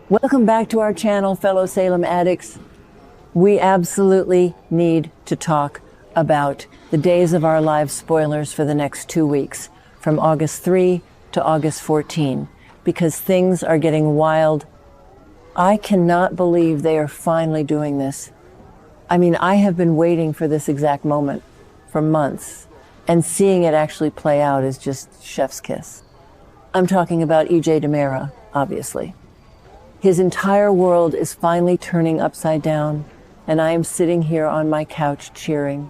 Welcome back to our channel, fellow Salem addicts. We absolutely need to talk about the days of our lives spoilers for the next 2 weeks, from August 3 to August 14, because things are getting wild. I cannot believe they are finally doing this. I mean, I have been waiting for this exact moment for months, and seeing it actually play out is just chef's kiss. I'm talking about DiMera, obviously. His entire world is finally turning upside down, and I am sitting here on my couch cheering.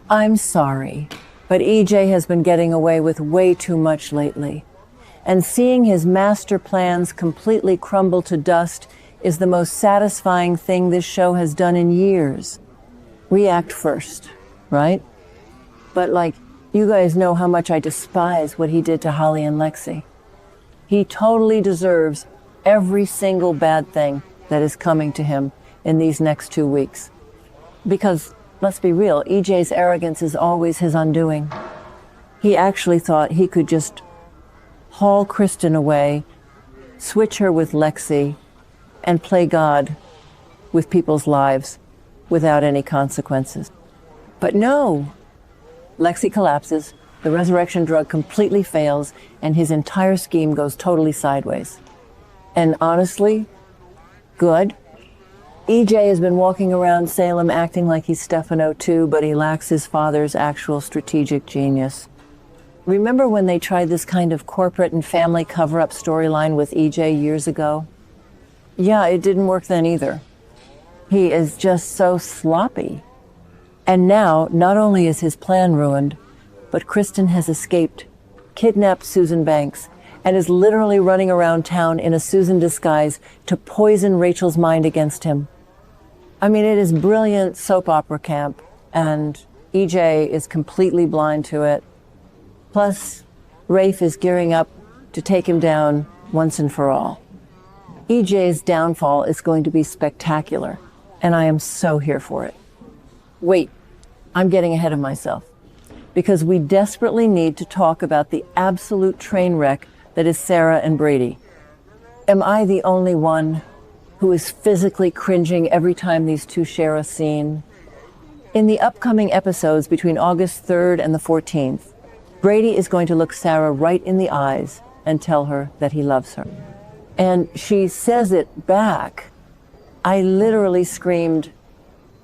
I'm sorry, but EJ has been getting away with way too much lately. And seeing his master plans completely crumble to dust is the most satisfying thing this show has done in years. We act first, right? But you guys know how much I despise what he did to Holly and Lexi. He totally deserves every single bad thing that is coming to him in these next 2 weeks. Because, let's be real, EJ's arrogance is always his undoing. He actually thought he could just haul Kristen away, switch her with Lexi, and play God with people's lives without any consequences. But no! Lexi collapses, the resurrection drug completely fails, and his entire scheme goes totally sideways. And honestly, good. EJ has been walking around Salem acting like he's Stefano too, but he lacks his father's actual strategic genius. Remember when they tried this kind of corporate and family cover-up storyline with EJ years ago? Yeah, it didn't work then either. He is just so sloppy. And now, not only is his plan ruined, but Kristen has escaped, kidnapped Susan Banks, and is literally running around town in a Susan disguise to poison Rachel's mind against him. I mean, it is brilliant soap opera camp, and EJ is completely blind to it. Plus, Rafe is gearing up to take him down once and for all. EJ's downfall is going to be spectacular, and I am so here for it. Wait, I'm getting ahead of myself, because we desperately need to talk about the absolute train wreck that is Sarah and Brady. Am I the only one who is physically cringing every time these two share a scene? In the upcoming episodes between August 3rd and the 14th, Brady is going to look Sarah right in the eyes and tell her that he loves her. And she says it back. I literally screamed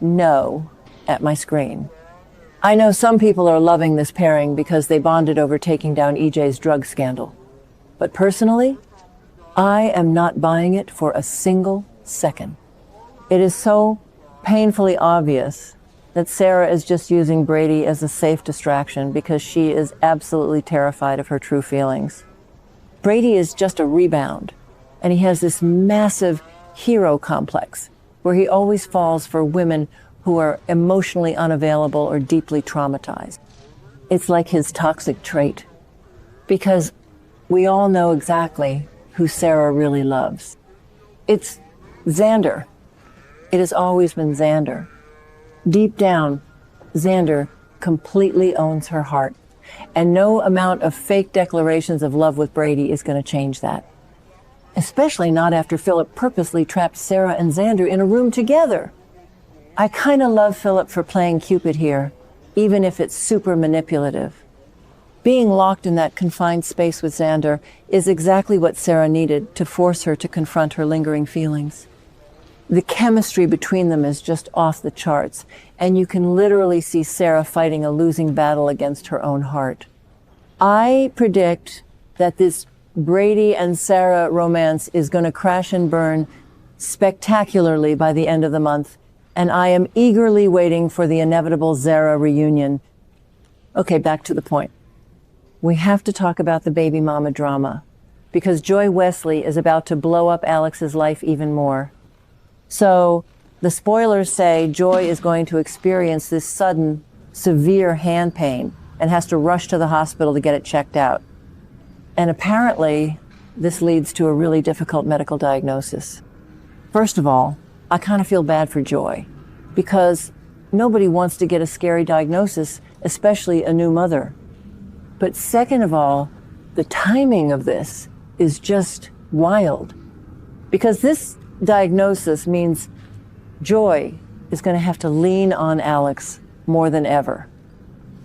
no at my screen. I know some people are loving this pairing because they bonded over taking down EJ's drug scandal. But personally, I am not buying it for a single second. It is so painfully obvious that Sarah is just using Brady as a safe distraction because she is absolutely terrified of her true feelings. Brady is just a rebound, and he has this massive hero complex where he always falls for women who are emotionally unavailable or deeply traumatized. It's like his toxic trait, because we all know exactly who Sarah really loves. It's Xander. It has always been Xander. Deep down, Xander completely owns her heart, and no amount of fake declarations of love with Brady is going to change that. Especially not after Philip purposely trapped Sarah and Xander in a room together. I kind of love Philip for playing Cupid here, even if it's super manipulative. Being locked in that confined space with Xander is exactly what Sarah needed to force her to confront her lingering feelings. The chemistry between them is just off the charts, and you can literally see Sarah fighting a losing battle against her own heart. I predict that this Brady and Sarah romance is going to crash and burn spectacularly by the end of the month, and I am eagerly waiting for the inevitable Zara reunion. Okay, back to the point. We have to talk about the baby mama drama, because Joy Wesley is about to blow up Alex's life even more. So, the spoilers say Joy is going to experience this sudden, severe hand pain and has to rush to the hospital to get it checked out. And apparently, this leads to a really difficult medical diagnosis. First of all, I kind of feel bad for Joy, because nobody wants to get a scary diagnosis, especially a new mother. But second of all, the timing of this is just wild, Because this diagnosis means Joy is going to have to lean on Alex more than ever.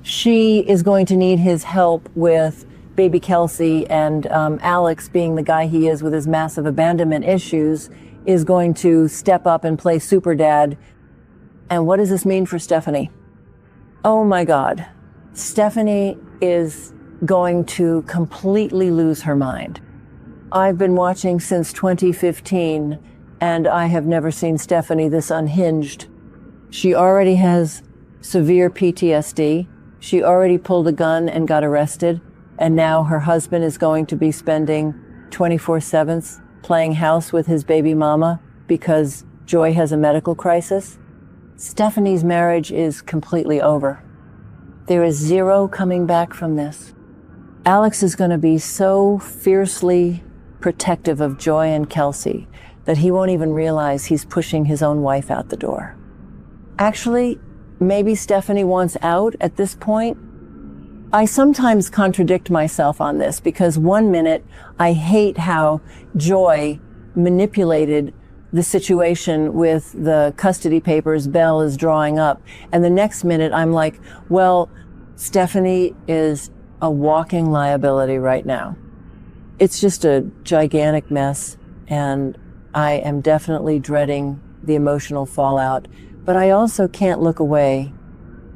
She is going to need his help with baby Kelsey, and Alex, being the guy he is with his massive abandonment issues, is going to step up and play super dad. And what does this mean for Stephanie? Oh my God. Stephanie is going to completely lose her mind. I've been watching since 2015, and I have never seen Stephanie this unhinged. She already has severe PTSD. She already pulled a gun and got arrested, and now her husband is going to be spending 24/7 playing house with his baby mama because Joy has a medical crisis. Stephanie's marriage is completely over. There is zero coming back from this. Alex is going to be so fiercely protective of Joy and Kelsey that he won't even realize he's pushing his own wife out the door. Actually, maybe Stephanie wants out at this point. I sometimes contradict myself on this because one minute I hate how Joy manipulated the situation with the custody papers Belle is drawing up. And the next minute I'm like, well, Stephanie is a walking liability right now. It's just a gigantic mess, and I am definitely dreading the emotional fallout, but I also can't look away.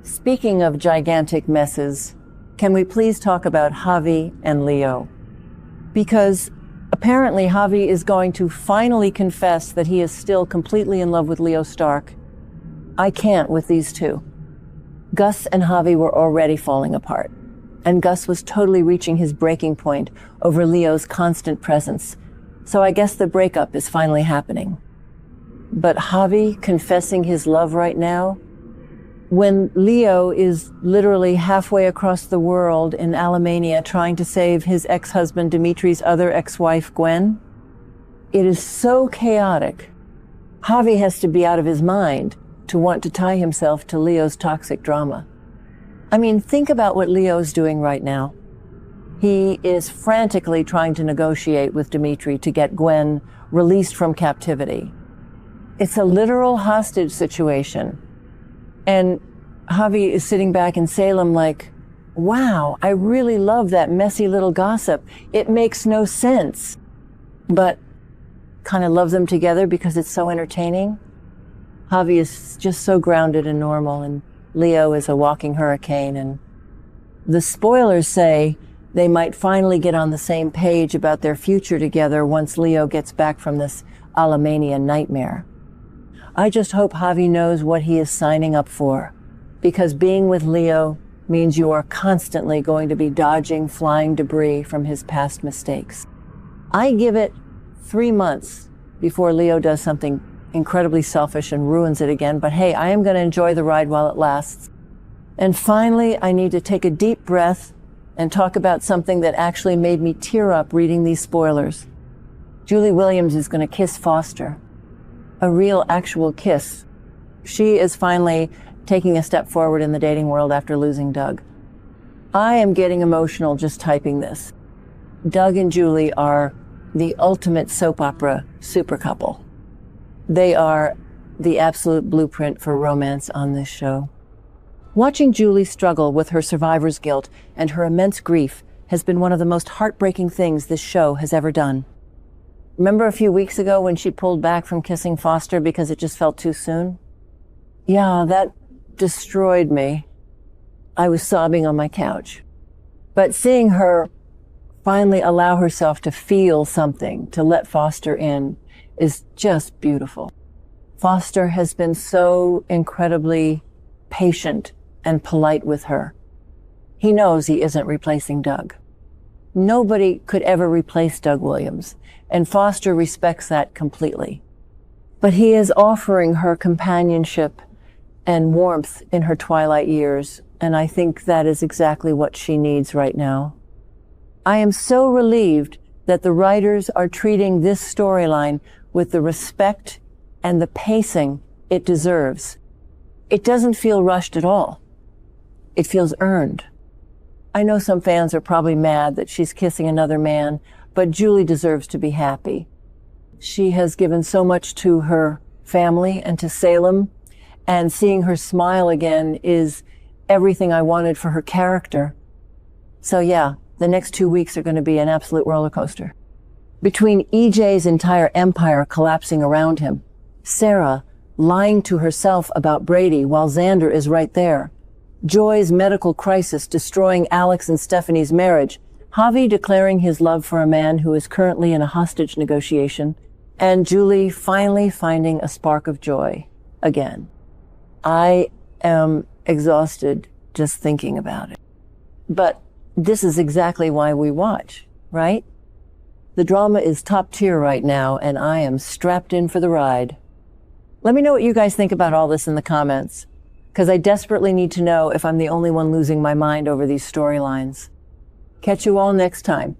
Speaking of gigantic messes, can we please talk about Javi and Leo? Because apparently Javi is going to finally confess that he is still completely in love with Leo Stark. I can't with these two. Gus and Javi were already falling apart, and Gus was totally reaching his breaking point over Leo's constant presence. So I guess the breakup is finally happening. But Javi confessing his love right now, when Leo is literally halfway across the world in Alemania trying to save his ex-husband Dimitri's other ex-wife Gwen, it is so chaotic. Javi has to be out of his mind to want to tie himself to Leo's toxic drama. I mean, think about what Leo's doing right now. He is frantically trying to negotiate with Dimitri to get Gwen released from captivity. It's a literal hostage situation. And Javi is sitting back in Salem like, wow, I really love that messy little gossip. It makes no sense, but kind of love them together because it's so entertaining. Javi is just so grounded and normal, and Leo is a walking hurricane. And the spoilers say they might finally get on the same page about their future together once Leo gets back from this Alemania nightmare. I just hope Javi knows what he is signing up for, because being with Leo means you are constantly going to be dodging flying debris from his past mistakes. I give it 3 months before Leo does something incredibly selfish and ruins it again, but hey, I am going to enjoy the ride while it lasts. And finally, I need to take a deep breath and talk about something that actually made me tear up reading these spoilers. Julie Williams is going to kiss Foster. A real, actual kiss. She is finally taking a step forward in the dating world after losing Doug. I am getting emotional just typing this. Doug and Julie are the ultimate soap opera super couple. They are the absolute blueprint for romance on this show. Watching Julie struggle with her survivor's guilt and her immense grief has been one of the most heartbreaking things this show has ever done. Remember a few weeks ago when she pulled back from kissing Foster because it just felt too soon? Yeah, that destroyed me. I was sobbing on my couch. But seeing her finally allow herself to feel something, to let Foster in, is just beautiful. Foster has been so incredibly patient and polite with her. He knows he isn't replacing Doug. Nobody could ever replace Doug Williams, and Foster respects that completely. But he is offering her companionship and warmth in her twilight years, and I think that is exactly what she needs right now. I am so relieved that the writers are treating this storyline with the respect and the pacing it deserves. It doesn't feel rushed at all. It feels earned. I know some fans are probably mad that she's kissing another man, but Julie deserves to be happy. She has given so much to her family and to Salem, and seeing her smile again is everything I wanted for her character. So yeah, the next 2 weeks are going to be an absolute roller coaster. Between EJ's entire empire collapsing around him, Sarah lying to herself about Brady while Xander is right there, Joy's medical crisis destroying Alex and Stephanie's marriage, Javi declaring his love for a man who is currently in a hostage negotiation, and Julie finally finding a spark of joy again. I am exhausted just thinking about it. But this is exactly why we watch, right? The drama is top tier right now, and I am strapped in for the ride. Let me know what you guys think about all this in the comments, because I desperately need to know if I'm the only one losing my mind over these storylines. Catch you all next time.